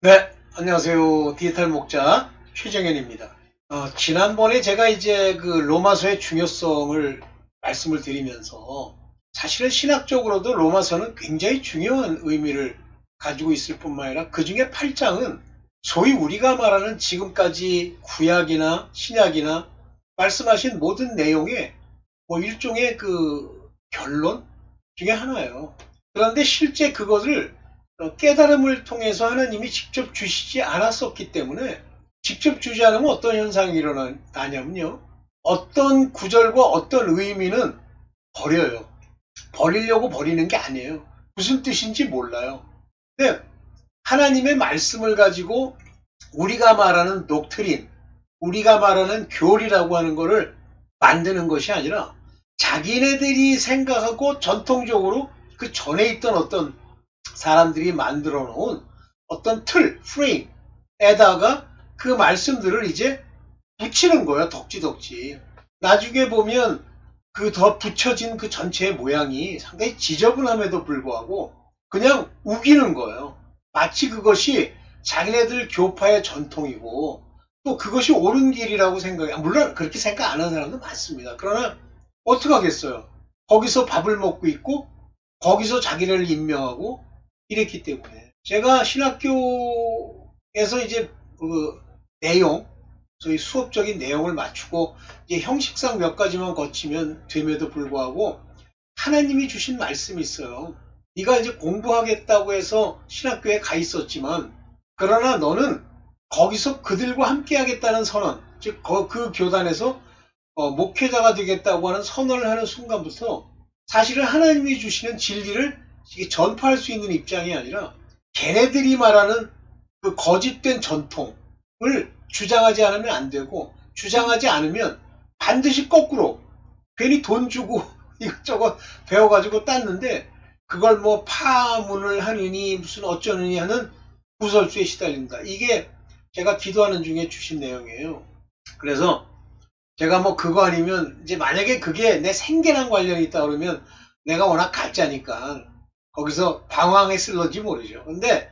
네, 안녕하세요. 디지털 목자 최정현입니다. 지난번에 제가 이제 그 로마서의 중요성을 말씀을 드리면서 사실은 신학적으로도 로마서는 굉장히 중요한 의미를 가지고 있을 뿐만 아니라 그 중에 8장은 소위 우리가 말하는 지금까지 구약이나 신약이나 말씀하신 모든 내용의 뭐 일종의 그 결론 중에 하나예요. 그런데 실제 그것을 깨달음을 통해서 하나님이 직접 주시지 않았었기 때문에 직접 주지 않으면 어떤 현상이 일어나냐면요. 어떤 구절과 어떤 의미는 버려요. 버리려고 버리는 게 아니에요. 무슨 뜻인지 몰라요. 근데 하나님의 말씀을 가지고 우리가 말하는 독트린, 우리가 말하는 교리라고 하는 것을 만드는 것이 아니라 자기네들이 생각하고 전통적으로 그 전에 있던 어떤 사람들이 만들어 놓은 어떤 틀, 프레임에다가 그 말씀들을 이제 붙이는 거야, 덕지덕지. 나중에 보면 그 더 붙여진 그 전체의 모양이 상당히 지저분함에도 불구하고 그냥 우기는 거예요. 마치 그것이 자기네들 교파의 전통이고 또 그것이 옳은 길이라고 생각해. 물론 그렇게 생각 안 하는 사람도 많습니다. 그러나 어떡하겠어요. 거기서 밥을 먹고 있고 거기서 자기를 임명하고 이랬기 때문에 제가 신학교에서 이제 그 내용, 저희 수업적인 내용을 맞추고 이제 형식상 몇 가지만 거치면 됨에도 불구하고 하나님이 주신 말씀이 있어요. 네가 이제 공부하겠다고 해서 신학교에 가 있었지만 그러나 너는 거기서 그들과 함께 하겠다는 선언, 즉 그 교단에서 목회자가 되겠다고 하는 선언을 하는 순간부터 사실은 하나님이 주시는 진리를 전파할 수 있는 입장이 아니라 걔네들이 말하는 그 거짓된 전통을 주장하지 않으면 안 되고 주장하지 않으면 반드시 거꾸로 괜히 돈 주고 이것저것 배워가지고 땄는데 그걸 뭐 파문을 하느니 무슨 어쩌느니 하는 구설수에 시달린다. 이게 제가 기도하는 중에 주신 내용이에요. 그래서 제가 뭐 그거 아니면 이제 만약에 그게 내 생계랑 관련이 있다 그러면 내가 워낙 가짜니까 거기서 방황했을런지 모르죠. 근데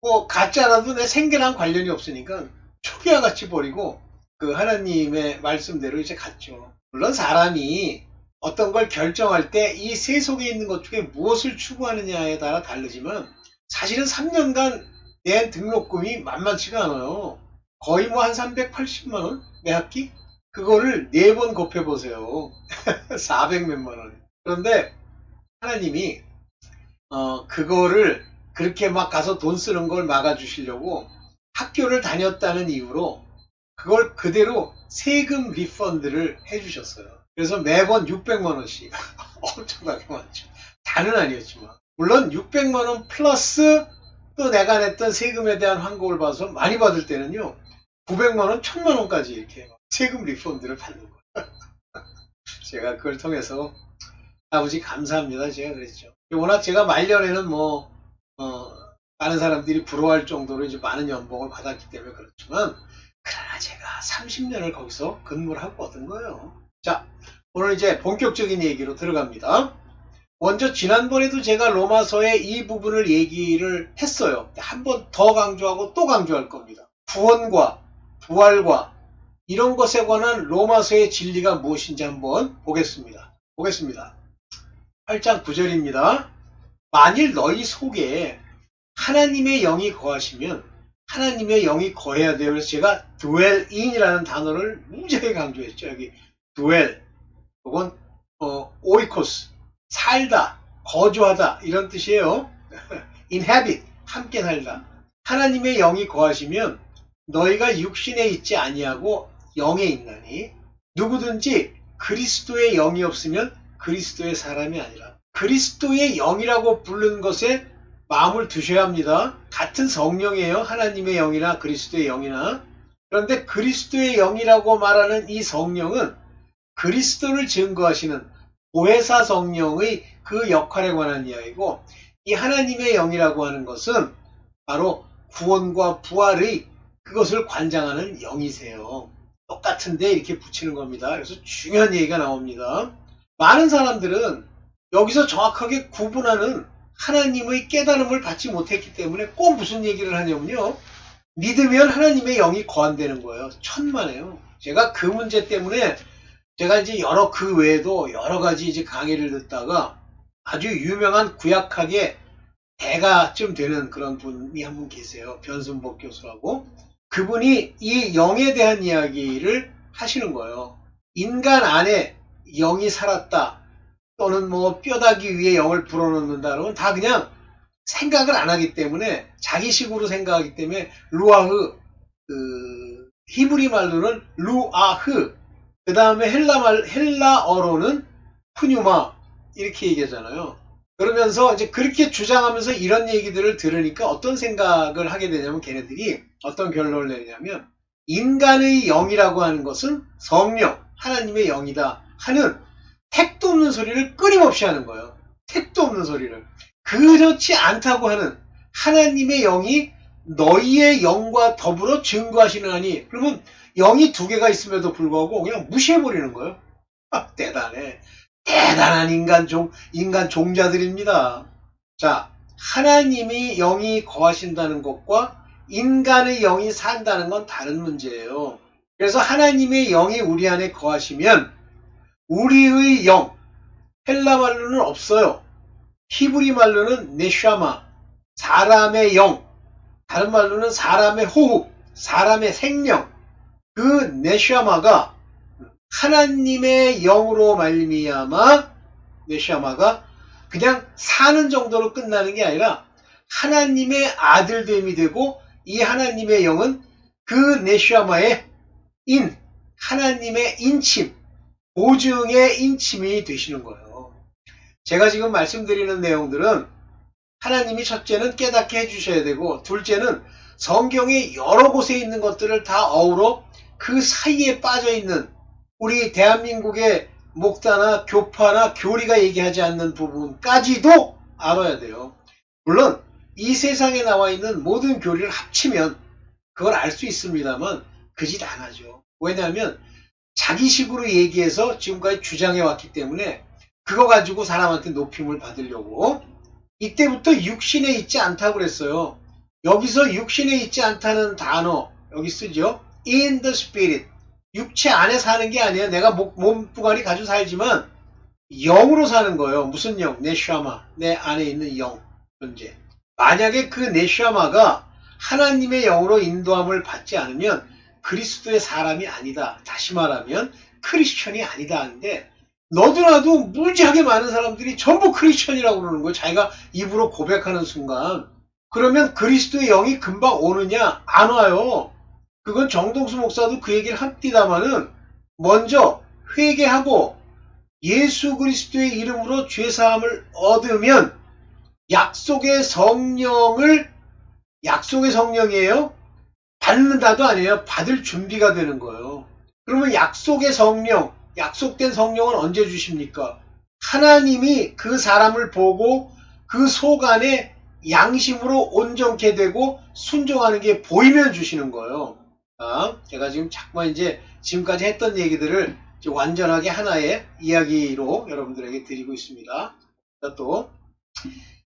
뭐 가짜라도 내 생계랑 관련이 없으니까 초기와 같이 버리고 그 하나님의 말씀대로 이제 갔죠. 물론 사람이 어떤 걸 결정할 때 이 세속에 있는 것 중에 무엇을 추구하느냐에 따라 다르지만 사실은 3년간 낸 등록금이 만만치가 않아요. 거의 뭐 한 380만 원 매 학기? 그거를 4번 곱해보세요. 400 몇만 원. 그런데 하나님이 그거를 그렇게 막 가서 돈 쓰는 걸 막아주시려고 학교를 다녔다는 이유로 그걸 그대로 세금 리펀드를 해주셨어요. 그래서 매번 600만 원씩 엄청나게 많죠. 다는 아니었지만 물론 600만 원 플러스 또 내가 냈던 세금에 대한 환급을 봐서 많이 받을 때는요 900만 원, 1000만 원까지 이렇게 세금 리펀드를 받는 거예요. 제가 그걸 통해서 아버지 감사합니다. 제가 그랬죠. 워낙 제가 말년에는 뭐 많은 사람들이 부러워할 정도로 이제 많은 연봉을 받았기 때문에 그렇지만 그러나 제가 30년을 거기서 근무를 하고 얻은 거예요. 자, 오늘 이제 본격적인 얘기로 들어갑니다. 먼저 지난번에도 제가 로마서의 이 부분을 얘기를 했어요. 한 번 더 강조하고 또 강조할 겁니다. 구원과 부활과 이런 것에 관한 로마서의 진리가 무엇인지 한번 보겠습니다. 8장 9절입니다. 만일 너희 속에 하나님의 영이 거하시면 하나님의 영이 거해야 돼요. 그래서 제가 dwell in이라는 단어를 무지하게 강조했죠. 여기 dwell 혹은 oikos 살다, 거주하다 이런 뜻이에요. inhabit 함께 살다. 하나님의 영이 거하시면 너희가 육신에 있지 아니하고 영에 있나니 누구든지 그리스도의 영이 없으면 그리스도의 사람이 아니라 그리스도의 영이라고 부르는 것에 마음을 두셔야 합니다. 같은 성령이에요. 하나님의 영이나 그리스도의 영이나. 그런데 그리스도의 영이라고 말하는 이 성령은 그리스도를 증거하시는 보혜사 성령의 그 역할에 관한 이야기고 이 하나님의 영이라고 하는 것은 바로 구원과 부활의 그것을 관장하는 영이세요. 똑같은데 이렇게 붙이는 겁니다. 그래서 중요한 얘기가 나옵니다. 많은 사람들은 여기서 정확하게 구분하는 하나님의 깨달음을 받지 못했기 때문에 꼭 무슨 얘기를 하냐면요. 믿으면 하나님의 영이 거한다는 거예요. 천만에요. 제가 그 문제 때문에 제가 이제 그 외에도 여러 가지 이제 강의를 듣다가 아주 유명한 구약학의 대가쯤 되는 그런 분이 한 분 계세요. 변순복 교수라고. 그분이 이 영에 대한 이야기를 하시는 거예요. 인간 안에 영이 살았다. 또는 뭐 뼈다귀 위에 영을 불어넣는다. 그러면 다 그냥 생각을 안 하기 때문에 자기식으로 생각하기 때문에 루아흐, 히브리 말로는 루아흐, 그 다음에 헬라어로는 푸뉴마 이렇게 얘기하잖아요. 그러면서 이제 그렇게 주장하면서 이런 얘기들을 들으니까 어떤 생각을 하게 되냐면 걔네들이 어떤 결론을 내냐면 인간의 영이라고 하는 것은 성령, 하나님의 영이다 하는 택도 없는 소리를 끊임없이 하는 거예요. 택도 없는 소리를. 그렇지 않다고 하는 하나님의 영이 너희의 영과 더불어 증거하시느니 그러면 영이 두 개가 있음에도 불구하고 그냥 무시해버리는 거예요. 대단해. 대단한 인간 종자들입니다. 자, 하나님이 영이 거하신다는 것과 인간의 영이 산다는 건 다른 문제예요. 그래서 하나님의 영이 우리 안에 거하시면 우리의 영, 헬라 말로는 없어요. 히브리 말로는 네샤마, 사람의 영, 다른 말로는 사람의 호흡, 사람의 생명, 그 네샤마가 하나님의 영으로 말미암아 네샤마가 그냥 사는 정도로 끝나는 게 아니라 하나님의 아들됨이 되고 이 하나님의 영은 그 네샤마의 하나님의 인침, 보증의 인침이 되시는 거예요. 제가 지금 말씀드리는 내용들은 하나님이 첫째는 깨닫게 해주셔야 되고 둘째는 성경의 여러 곳에 있는 것들을 다 어우러 그 사이에 빠져있는 우리 대한민국의 목사나 교파나 교리가 얘기하지 않는 부분까지도 알아야 돼요. 물론 이 세상에 나와 있는 모든 교리를 합치면 그걸 알 수 있습니다만 그 짓 안 하죠. 왜냐하면 자기식으로 얘기해서 지금까지 주장해 왔기 때문에 그거 가지고 사람한테 높임을 받으려고 이때부터 육신에 있지 않다고 그랬어요. 여기서 육신에 있지 않다는 단어 여기 쓰죠. In the spirit. 육체 안에 사는 게 아니에요. 내가 몸뚱아리 가지고 살지만 영으로 사는 거예요. 무슨 영? 네샤마. 내 안에 있는 영. 존재. 만약에 그 네샤마가 하나님의 영으로 인도함을 받지 않으면 그리스도의 사람이 아니다. 다시 말하면 크리스천이 아니다 하는데 너도나도 무지하게 많은 사람들이 전부 크리스천이라고 그러는 거예요. 자기가 입으로 고백하는 순간. 그러면 그리스도의 영이 금방 오느냐? 안 와요. 그건 정동수 목사도 그 얘기를 합디다마는 먼저 회개하고 예수 그리스도의 이름으로 죄사함을 얻으면 약속의 성령이에요. 받는다도 아니에요. 받을 준비가 되는 거예요. 그러면 약속의 성령, 약속된 성령은 언제 주십니까? 하나님이 그 사람을 보고 그 속 안에 양심으로 온전케 되고 순종하는 게 보이면 주시는 거예요. 제가 지금 자꾸만 이제 지금까지 했던 얘기들을 완전하게 하나의 이야기로 여러분들에게 드리고 있습니다. 또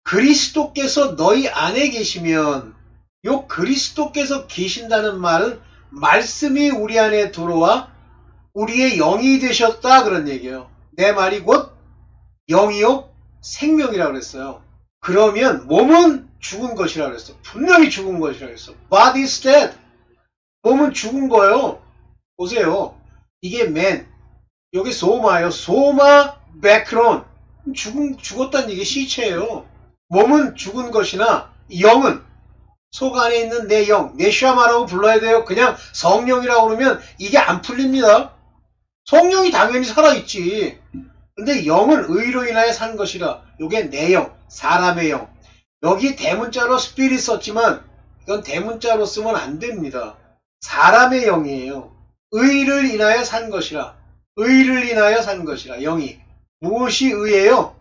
그리스도께서 너희 안에 계시면 요 그리스도께서 계신다는 말은 말씀이 우리 안에 들어와 우리의 영이 되셨다 그런 얘기예요. 내 말이 곧 영이요 생명이라고 그랬어요. 그러면 몸은 죽은 것이라고 그랬어. 분명히 죽은 것이라고 그랬어. Body is dead. 몸은 죽은 거예요. 보세요. 이게 맨. 여기 소마예요. 소마 베크론. 죽었다는 얘기 시체예요. 몸은 죽은 것이나 영은 속 안에 있는 내 영, 네샤마라고 불러야 돼요. 그냥 성령이라고 그러면 이게 안 풀립니다. 성령이 당연히 살아있지. 근데 영은 의로 인하여 산 것이라. 이게 내 영, 사람의 영. 여기 대문자로 스피릿 썼지만 이건 대문자로 쓰면 안 됩니다. 사람의 영이에요. 의를 인하여 산 것이라. 의를 인하여 산 것이라. 영이. 무엇이 의예요?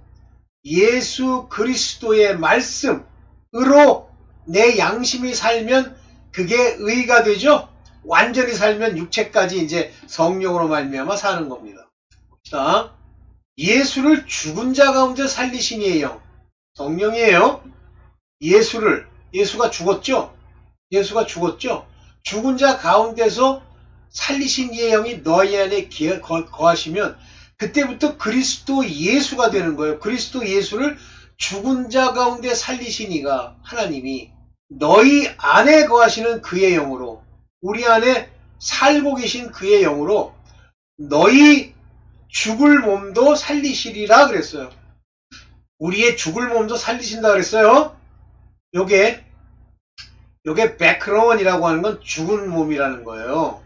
예수 그리스도의 말씀으로 내 양심이 살면 그게 의가 되죠. 완전히 살면 육체까지 이제 성령으로 말미암아 사는 겁니다. 자, 예수를 죽은 자 가운데 살리신 이의 영. 성령이에요. 예수가 죽었죠? 예수가 죽었죠? 죽은 자 가운데서 살리신 이의 영이 너희 안에 거하시면 그때부터 그리스도 예수가 되는 거예요. 그리스도 예수를 죽은 자 가운데 살리신 이가 하나님이 너희 안에 거하시는 그의 영으로 우리 안에 살고 계신 그의 영으로 너희 죽을 몸도 살리시리라 그랬어요. 우리의 죽을 몸도 살리신다 그랬어요. 요게 베크론이라고 하는 건 죽은 몸이라는 거예요.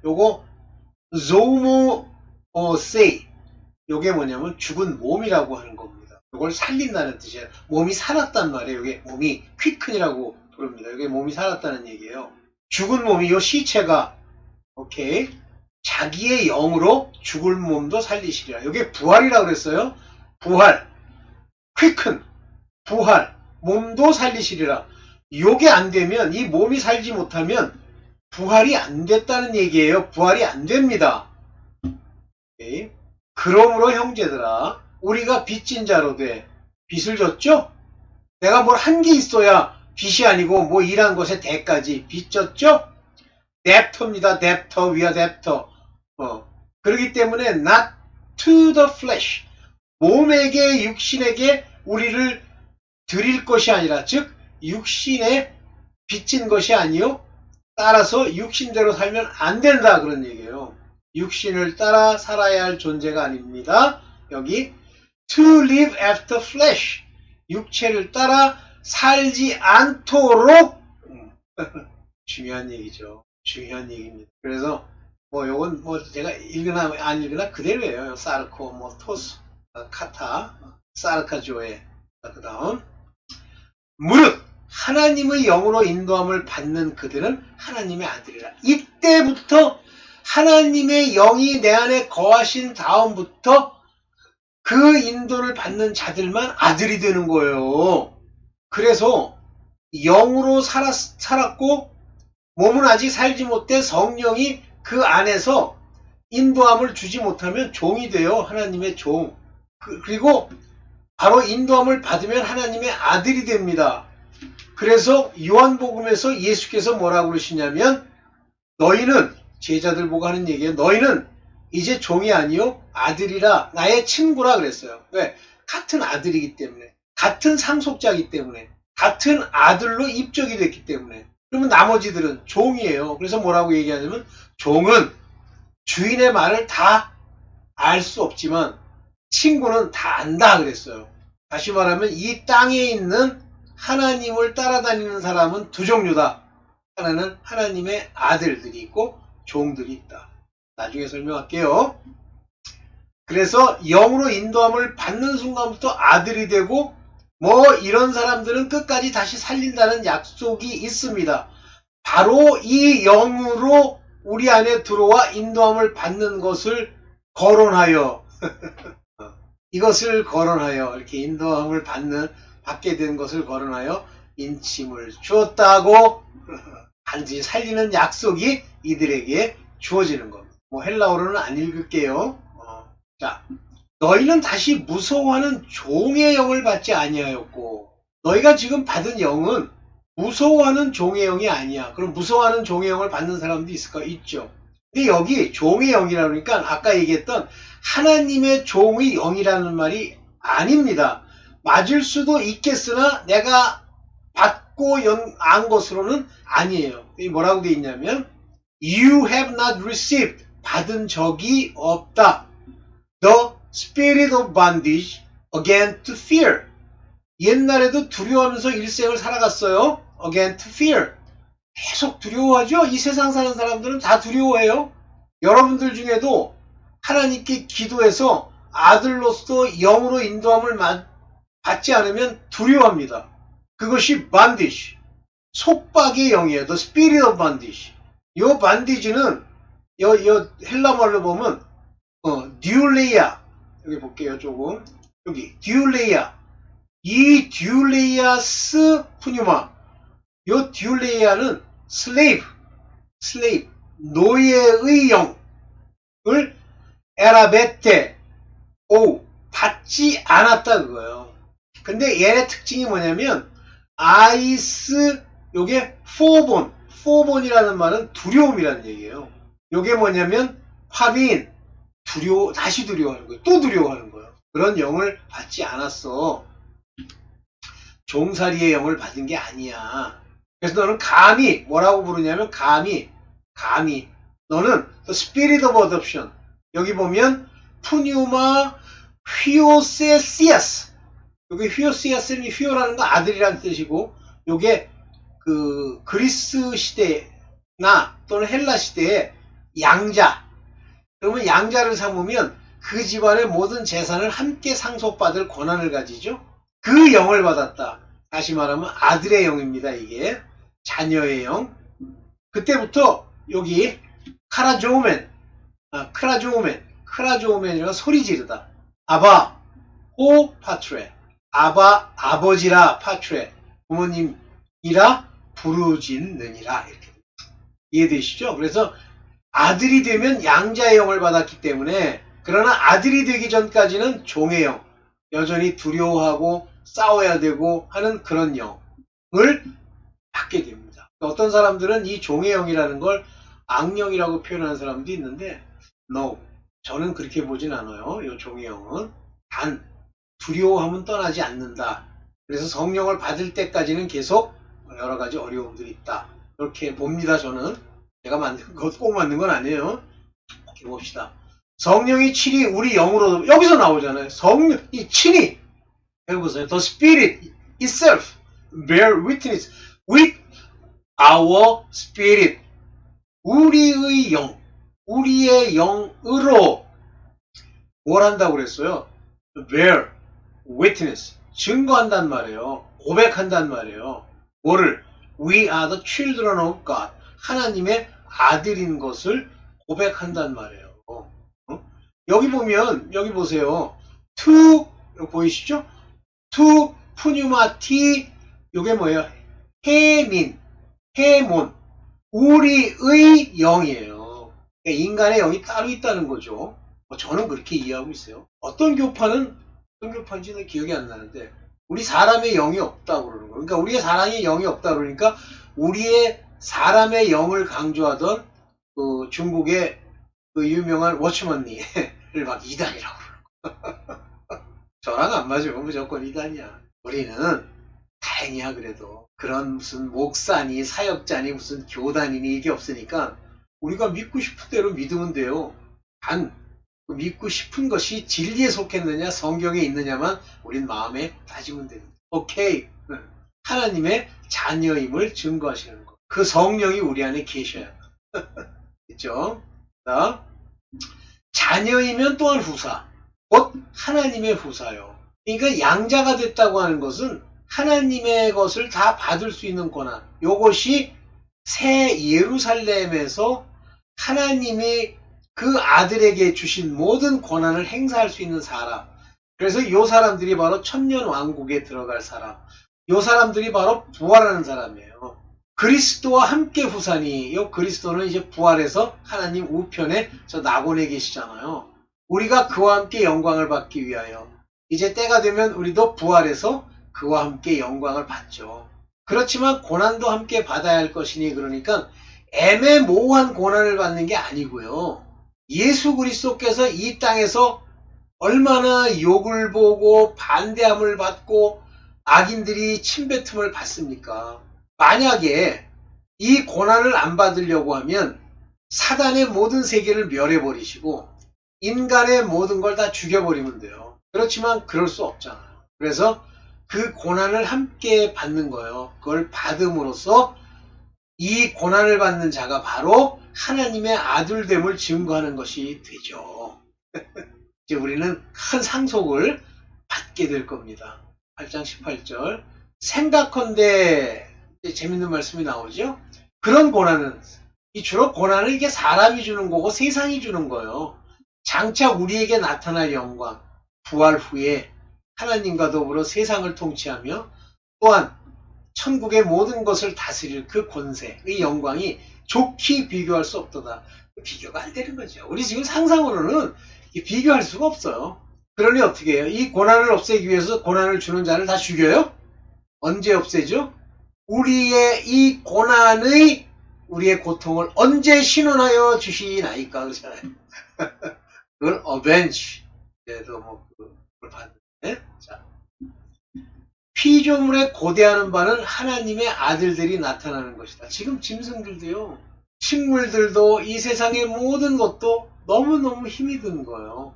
요거 zomo sei 요게 뭐냐면 죽은 몸이라고 하는 겁니다. 요걸 살린다는 뜻이에요. 몸이 살았단 말이에요. 요게 몸이 퀴큰이라고 부릅니다. 요게 몸이 살았다는 얘기예요. 죽은 몸이 요 시체가 오케이 자기의 영으로 죽을 몸도 살리시리라. 요게 부활이라고 그랬어요. 부활, 퀴큰, 부활, 몸도 살리시리라. 요게 안 되면 이 몸이 살지 못하면 부활이 안 됐다는 얘기예요. 부활이 안 됩니다. 오케이. 그러므로 형제들아 우리가 빚진 자로 돼. 빚을 졌죠? 내가 뭘 한 게 있어야 빚이 아니고 뭐 일한 것의 대가지. 빚 졌죠? debtor입니다. debtor, we are debtor. 그렇기 때문에 not to the flesh. 몸에게 육신에게 우리를 드릴 것이 아니라 즉 육신에 빚진 것이 아니요 따라서 육신대로 살면 안 된다 그런 얘기예요. 육신을 따라 살아야 할 존재가 아닙니다. 여기 to live after flesh 육체를 따라 살지 않도록 중요한 얘기죠. 중요한 얘기입니다. 그래서 뭐 요건 뭐 제가 읽으나 안 읽으나 그대로예요. 사르코 뭐 토스 카타 사르카조에 그 다음 무릇 하나님의 영으로 인도함을 받는 그들은 하나님의 아들이라. 이때부터 하나님의 영이 내 안에 거하신 다음부터 그 인도를 받는 자들만 아들이 되는 거예요. 그래서 영으로 살았고 몸은 아직 살지 못해 성령이 그 안에서 인도함을 주지 못하면 종이 돼요. 하나님의 종. 그리고 바로 인도함을 받으면 하나님의 아들이 됩니다. 그래서 요한복음에서 예수께서 뭐라고 그러시냐면 너희는 제자들 보고 하는 얘기예요. 너희는 이제 종이 아니요 아들이라 나의 친구라 그랬어요. 왜? 같은 아들이기 때문에 같은 상속자이기 때문에 같은 아들로 입적이 됐기 때문에 그러면 나머지들은 종이에요. 그래서 뭐라고 얘기하냐면 종은 주인의 말을 다 알 수 없지만 친구는 다 안다 그랬어요. 다시 말하면 이 땅에 있는 하나님을 따라다니는 사람은 두 종류다. 하나는 하나님의 아들들이 있고 종들이 있다. 나중에 설명할게요. 그래서 영으로 인도함을 받는 순간부터 아들이 되고 뭐 이런 사람들은 끝까지 다시 살린다는 약속이 있습니다. 바로 이 영으로 우리 안에 들어와 인도함을 받는 것을 거론하여 이것을 거론하여 이렇게 인도함을 받게 된 것을 거론하여 인침을 주었다고 반드시 살리는 약속이 이들에게 주어지는 겁니다. 뭐 헬라어로는 안 읽을게요. 자, 너희는 다시 무서워하는 종의 영을 받지 아니하였고 너희가 지금 받은 영은 무서워하는 종의 영이 아니야. 그럼 무서워하는 종의 영을 받는 사람도 있을까? 있죠. 근데 여기 종의 영이라 그러니까 아까 얘기했던 하나님의 종의 영이라는 말이 아닙니다. 맞을 수도 있겠으나 내가 받고 안 것으로는 아니에요. 뭐라고 돼 있냐면 You have not received 받은 적이 없다. The spirit of bondage again to fear 옛날에도 두려워하면서 일생을 살아갔어요. again to fear 계속 두려워하죠. 이 세상 사는 사람들은 다 두려워해요. 여러분들 중에도 하나님께 기도해서 아들로서 영으로 인도함을 받지 않으면 두려워합니다. 그것이 bondage 속박의 영이에요. The spirit of bondage 이 bandage는 헬라말로 보면 듀레이아 여기 볼게요. 조금 여기 듀레이아 이 듀레이아스 푸뉴마 이 듀레이아는 슬레이브 노예의 영을 에라베테 받지 않았다 그거예요. 근데 얘의 특징이 뭐냐면 아이스 요게 포본이라는 말은 두려움이라는 얘기예요. 요게 뭐냐면 파빈 다시 두려워하는 거예요. 또 두려워하는 거예요. 그런 영을 받지 않았어. 종살이의 영을 받은 게 아니야. 그래서 너는 감히 뭐라고 부르냐면 감히 너는 the spirit of adoption. 여기 보면 푸뉴마 휘오세시아스. 여기 휘오시아스는 휘오라는 거 아들이라는 뜻이고 요게 그 그리스 시대나 또는 헬라 시대의 양자. 그러면 양자를 삼으면 그 집안의 모든 재산을 함께 상속받을 권한을 가지죠. 그 영을 받았다. 다시 말하면 아들의 영입니다. 이게 자녀의 영. 그때부터 여기 크라조우멘이라고 소리 지르다. 아바 오 파트레. 아바 아버지라 파트레. 부모님이라 부르짖느니라. 이렇게 이해되시죠? 그래서 아들이 되면 양자의 영을 받았기 때문에 그러나 아들이 되기 전까지는 종의 영, 여전히 두려워하고 싸워야 되고 하는 그런 영을 받게 됩니다. 어떤 사람들은 이 종의 영이라는 걸 악령이라고 표현하는 사람도 있는데 no, 저는 그렇게 보진 않아요. 이 종의 영은 단 두려워하면 떠나지 않는다. 그래서 성령을 받을 때까지는 계속 여러 가지 어려움들이 있다. 이렇게 봅니다. 저는 제가 만든 것 꼭 만든 건 아니에요. 이렇게 봅시다. 성령이 친히 우리 영으로 여기서 나오잖아요. 성령이 친히 해보세요. The Spirit itself bear witness with our spirit. 우리의 영, 우리의 영으로 뭘 한다고 그랬어요? bear witness. 증거한단 말이에요. 고백한단 말이에요. 뭐를? We are the children of God. 하나님의 아들인 것을 고백한단 말이에요. 여기 보면, 여기 보세요. to, 보이시죠? to, 푸뉴마티, 요게 뭐예요? 해몬. 우리의 영이에요. 그러니까 인간의 영이 따로 있다는 거죠. 저는 그렇게 이해하고 있어요. 어떤 교파인지는 기억이 안 나는데, 우리 사람의 영이 없다고 그러는 거예요. 그러니까 우리의 사람의 영이 없다고 그러니까, 우리의 사람의 영을 강조하던 그 중국의 그 유명한 워치먼니를 막 이단이라고 그러는 거예요. 저랑 안 맞으면 무조건 이단이야. 우리는 다행이야. 그래도 그런 무슨 목사니 사역자니 무슨 교단이니 이게 없으니까 우리가 믿고 싶은 대로 믿으면 돼요. 단 믿고 싶은 것이 진리에 속했느냐 성경에 있느냐만 우린 마음에 따지면 됩니다. 오케이. 하나님의 자녀임을 증거하시는 것. 그 성령이 우리 안에 계셔야. 그렇죠? 자, 자녀이면 또한 후사. 곧 하나님의 후사요. 그러니까 양자가 됐다고 하는 것은 하나님의 것을 다 받을 수 있는 권한. 요것이 새 예루살렘에서 하나님이 그 아들에게 주신 모든 권한을 행사할 수 있는 사람. 그래서 요 사람들이 바로 천년 왕국에 들어갈 사람. 요 사람들이 바로 부활하는 사람이에요. 그리스도와 함께 후사니, 요 그리스도는 이제 부활해서 하나님 우편에 저 낙원에 계시잖아요. 우리가 그와 함께 영광을 받기 위하여 이제 때가 되면 우리도 부활해서 그와 함께 영광을 받죠. 그렇지만 고난도 함께 받아야 할 것이니 그러니까 애매모호한 고난을 받는 게 아니고요. 예수 그리스도께서 이 땅에서 얼마나 욕을 보고 반대함을 받고 악인들이 침뱉음을 받습니까? 만약에 이 고난을 안 받으려고 하면 사단의 모든 세계를 멸해버리시고 인간의 모든 걸 다 죽여버리면 돼요. 그렇지만 그럴 수 없잖아요. 그래서 그 고난을 함께 받는 거예요. 그걸 받음으로써 이 고난을 받는 자가 바로 하나님의 아들됨을 증거하는 것이 되죠. 이제 우리는 큰 상속을 받게 될 겁니다. 8장 18절. 생각컨대 재밌는 말씀이 나오죠. 그런 고난은 주로 고난은 이게 사람이 주는 거고 세상이 주는 거예요. 장차 우리에게 나타날 영광, 부활 후에 하나님과 더불어 세상을 통치하며 또한 천국의 모든 것을 다스릴 그 권세의 영광이 좋게 비교할 수 없도다. 비교가 안 되는 거죠. 우리 지금 상상으로는 비교할 수가 없어요. 그러니 어떻게 해요? 이 고난을 없애기 위해서 고난을 주는 자를 다 죽여요? 언제 없애죠? 우리의 우리의 고통을 언제 신원하여 주시나이까 그러잖아요. 그걸 avenge. 그래도 뭐 그걸 봤는데. 자, 피조물에 고대하는 바는 하나님의 아들들이 나타나는 것이다. 지금 짐승들도요. 식물들도 이 세상의 모든 것도 너무너무 힘이 든 거예요.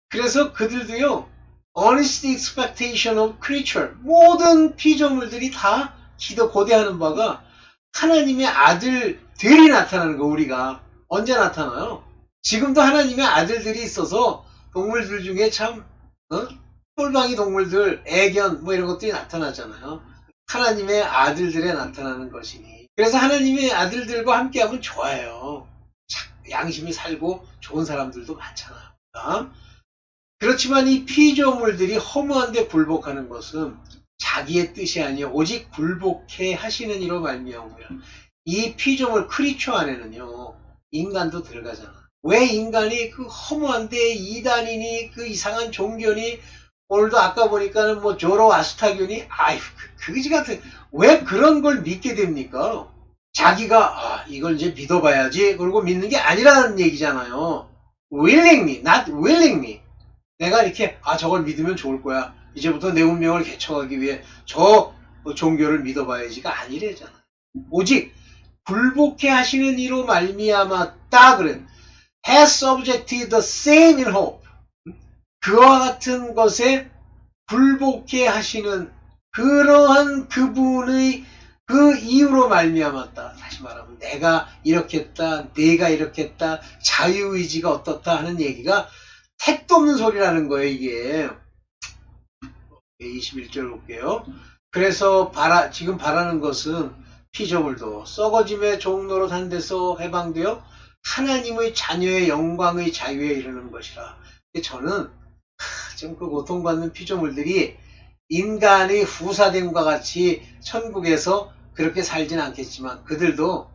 그래서 그들도요. honest expectation of creature. 모든 피조물들이 다 고대하는 바가 하나님의 아들들이 나타나는 거. 우리가 언제 나타나요? 지금도 하나님의 아들들이 있어서 동물들 중에 참 똘방이 동물들, 애견 뭐 이런 것들이 나타나잖아요. 하나님의 아들들에 나타나는 것이니. 그래서 하나님의 아들들과 함께하면 좋아요. 양심이 살고 좋은 사람들도 많잖아요. 그렇지만 이 피조물들이 허무한데 굴복하는 것은 자기의 뜻이 아니요 오직 굴복해 하시는 이로 말미암으며 이 피조물 크리처 안에는요 인간도 들어가잖아. 왜 인간이 그 허무한데 이단이니 그 이상한 종교니 오늘도 아까 보니까는 뭐 조로아스타교니 아이 그지 같은 왜 그런 걸 믿게 됩니까? 자기가 이걸 이제 믿어봐야지 그러고 믿는 게 아니라는 얘기잖아요. willingly, not willingly. 내가 이렇게 저걸 믿으면 좋을 거야. 이제부터 내 운명을 개척하기 위해 저 종교를 믿어봐야지가 아니래잖아. 오직 굴복해 하시는 이로 말미암았다 그래. has subjected the same in hope. 그와 같은 것에 굴복해 하시는 그러한 그분의 그 이유로 말미암았다. 다시 말하면 내가 이렇게 했다, 내가 이렇게 했다, 자유의지가 어떻다 하는 얘기가 택도 없는 소리라는 거예요, 이게. 21절 볼게요. 그래서 지금 바라는 것은 피조물도 썩어짐의 종로로 한 데서 해방되어 하나님의 자녀의 영광의 자유에 이르는 것이라. 저는 지금 그 고통받는 피조물들이 인간의 후사됨과 같이 천국에서 그렇게 살진 않겠지만 그들도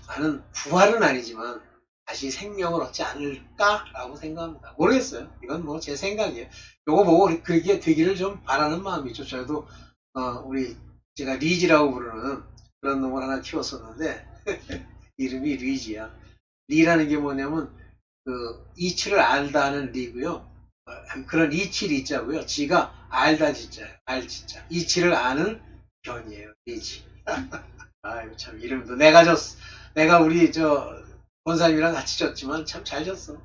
나는 부활은 아니지만 다시 생명을 얻지 않을까라고 생각합니다. 모르겠어요. 이건 뭐 제 생각이에요. 요거 보고 그게 되기를 좀 바라는 마음이죠. 저도 제가 리지라고 부르는 그런 놈을 하나 키웠었는데 이름이 리지야. 리라는 게 뭐냐면 그 이치를 알다 하는 리고요. 그런 이치 리자고요. 지가 알다 진짜예요. 알 진짜. 이치를 아는 견이에요. 리지. 아이고 참 이름도 내가 우리 권사님이랑 같이 졌지만 참 잘 졌어.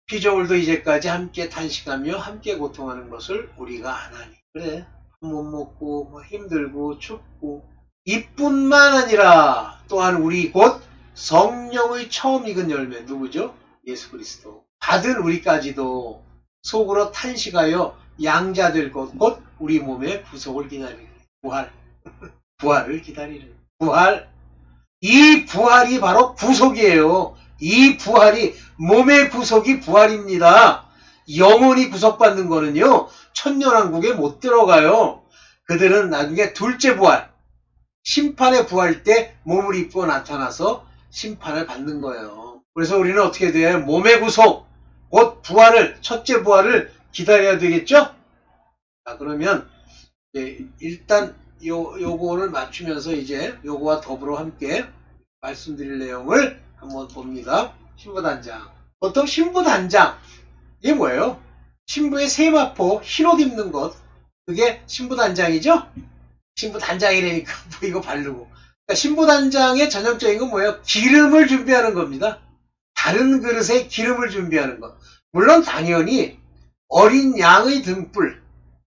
피조물도 이제까지 함께 탄식하며 함께 고통하는 것을 우리가 안 하니. 그래. 못 먹고 뭐 힘들고 춥고 이뿐만 아니라 또한 우리 곧 성령의 처음 익은 열매 누구죠? 예수 그리스도. 받은 우리까지도 속으로 탄식하여 양자될 것 곧 우리 몸의 구속을 기다리는 부활. 부활을 기다리는 부활. 이 부활이 바로 구속이에요. 이 부활이 몸의 구속이 부활입니다. 영혼이 구속받는 거는요. 천년왕국에 못 들어가요. 그들은 나중에 둘째 부활, 심판의 부활 때 몸을 입고 나타나서 심판을 받는 거예요. 그래서 우리는 어떻게 돼요? 몸의 구속, 곧 부활을, 첫째 부활을 기다려야 되겠죠? 자, 그러면 일단 요거를 맞추면서 이제 요거와 더불어 함께 말씀드릴 내용을 한번 봅니다. 신부단장. 보통 신부단장 이게 뭐예요? 신부의 세마포 흰옷 입는 것 그게 신부단장이죠? 신부단장이라니까 뭐 이거 바르고 그러니까 신부단장의 전형적인 건 뭐예요? 기름을 준비하는 겁니다. 다른 그릇에 기름을 준비하는 것. 물론 당연히 어린 양의 등불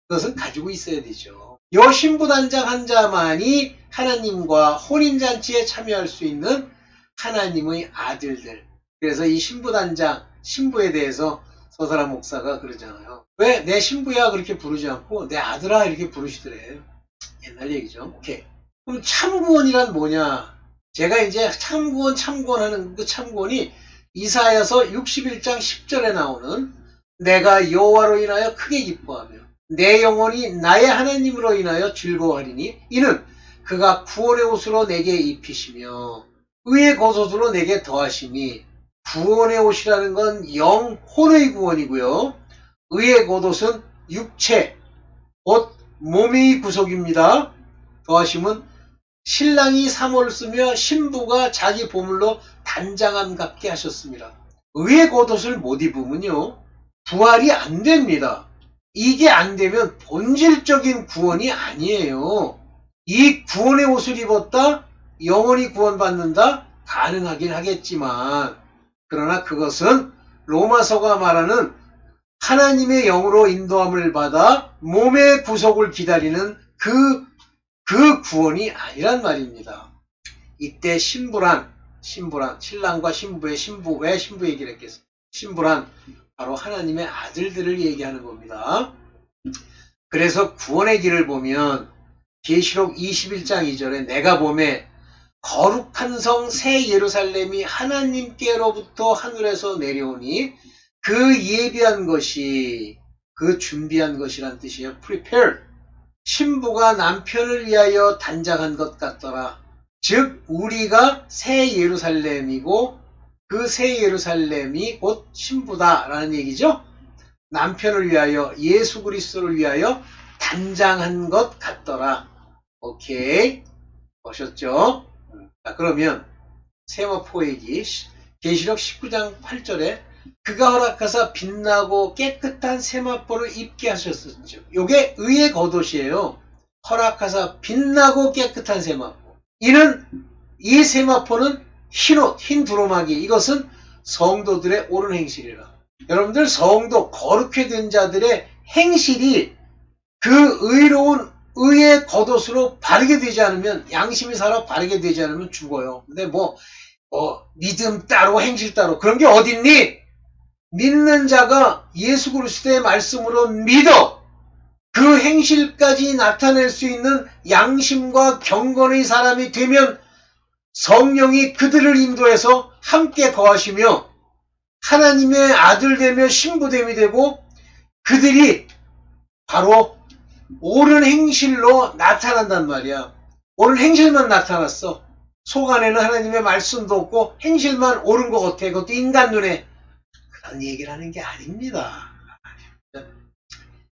그것은 가지고 있어야 되죠. 요 신부단장 한 자만이 하나님과 혼인잔치에 참여할 수 있는 하나님의 아들들. 그래서 이 신부단장, 신부에 대해서 서사라 목사가 그러잖아요. 왜 내 신부야 그렇게 부르지 않고 내 아들아 이렇게 부르시더래. 옛날 얘기죠. 오케이. 그럼 참구원이란 뭐냐? 제가 이제 참구원하는 그 참구원이 이사야서 61장 10절에 나오는 내가 여호와로 인하여 크게 기뻐하며 내 영혼이 나의 하나님으로 인하여 즐거워하리니 이는 그가 구원의 옷으로 내게 입히시며 의의 겉옷으로 내게 더하시니 구원의 옷이라는 건 영혼의 구원이고요. 의의 겉옷은 육체, 곧 몸의 구속입니다. 더하시면 신랑이 사모를 쓰며 신부가 자기 보물로 단장함같게 하셨습니다. 의의 겉옷을 못 입으면요, 부활이 안 됩니다. 이게 안 되면 본질적인 구원이 아니에요. 이 구원의 옷을 입었다, 영원히 구원받는다? 가능하긴 하겠지만, 그러나 그것은 로마서가 말하는 하나님의 영으로 인도함을 받아 몸의 구속을 기다리는 그 구원이 아니란 말입니다. 이때 신부란 신랑과 신부의 신부, 왜 신부 얘기를 했겠어요? 신부란 바로 하나님의 아들들을 얘기하는 겁니다. 그래서 구원의 길을 보면 계시록 21장 2절에 내가 보매 거룩한 성 새 예루살렘이 하나님께로부터 하늘에서 내려오니 그 예비한 것이, 그 준비한 것이란 뜻이에요. prepared. 신부가 남편을 위하여 단장한 것 같더라. 즉 우리가 새 예루살렘이고 그 새 예루살렘이 곧 신부다라는 얘기죠. 남편을 위하여, 예수 그리스도를 위하여 단장한 것 같더라. 오케이, 보셨죠? 자, 그러면 세마포 얘기, 계시록 19장 8절에 그가 허락하사 빛나고 깨끗한 세마포를 입게 하셨었죠. 요게 의의 겉옷이에요. 허락하사 빛나고 깨끗한 세마포. 이 세마포는 흰옷, 흰 두루마기. 이것은 성도들의 옳은 행실이라. 여러분들, 성도, 거룩해 된 자들의 행실이 그 의로운 의의 겉옷으로 바르게 되지 않으면, 양심이 살아 바르게 되지 않으면 죽어요. 근데 믿음 따로 행실 따로 그런 게 어딨니? 믿는 자가 예수 그리스도의 말씀으로 믿어 그 행실까지 나타낼 수 있는 양심과 경건의 사람이 되면 성령이 그들을 인도해서 함께 거하시며 하나님의 아들되며 신부됨이 되고 그들이 바로 옳은 행실로 나타난단 말이야. 옳은 행실만 나타났어. 속 안에는 하나님의 말씀도 없고 행실만 옳은 것 같아. 그것도 인간 눈에. 그런 얘기를 하는 게 아닙니다.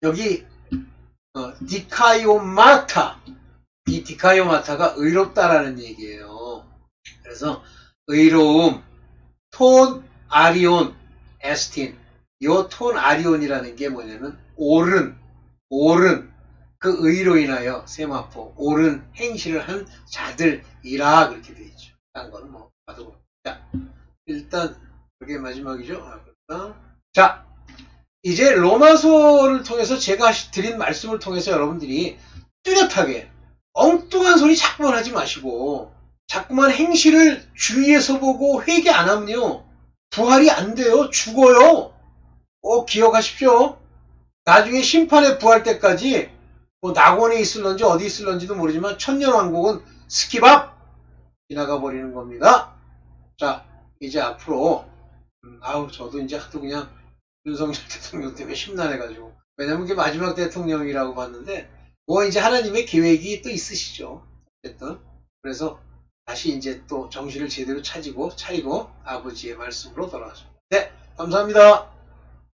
여기 디카이오마타, 이 디카이오마타가 의롭다라는 얘기예요. 그래서 의로움, 톤 아리온 에스틴, 요 톤 아리온이라는 게 뭐냐면 옳은 그 의로 인하여 세마포, 옳은 행실을 한 자들이라 그렇게 되어 있죠. 딴 거는 뭐 봐도. 자, 일단 그게 마지막이죠. 자, 이제 로마서를 통해서 제가 드린 말씀을 통해서 여러분들이 뚜렷하게 엉뚱한 소리 자꾸만 하지 마시고 자꾸만 행실을 주위에서 보고 회개 안 하면요 부활이 안 돼요. 죽어요. 기억하십시오. 나중에 심판에 부활 때까지 뭐 낙원에 있을런지 어디 있을런지도 모르지만 천년왕국은 스킵업 지나가 버리는 겁니다. 자, 이제 앞으로 저도 이제 하도 그냥 윤석열 대통령 때문에 심란해가지고, 왜냐면 그게 마지막 대통령이라고 봤는데 뭐 이제 하나님의 계획이 또 있으시죠. 어쨌든 그래서 다시 이제 또 정신을 제대로 차리고 아버지의 말씀으로 돌아가죠. 네, 감사합니다.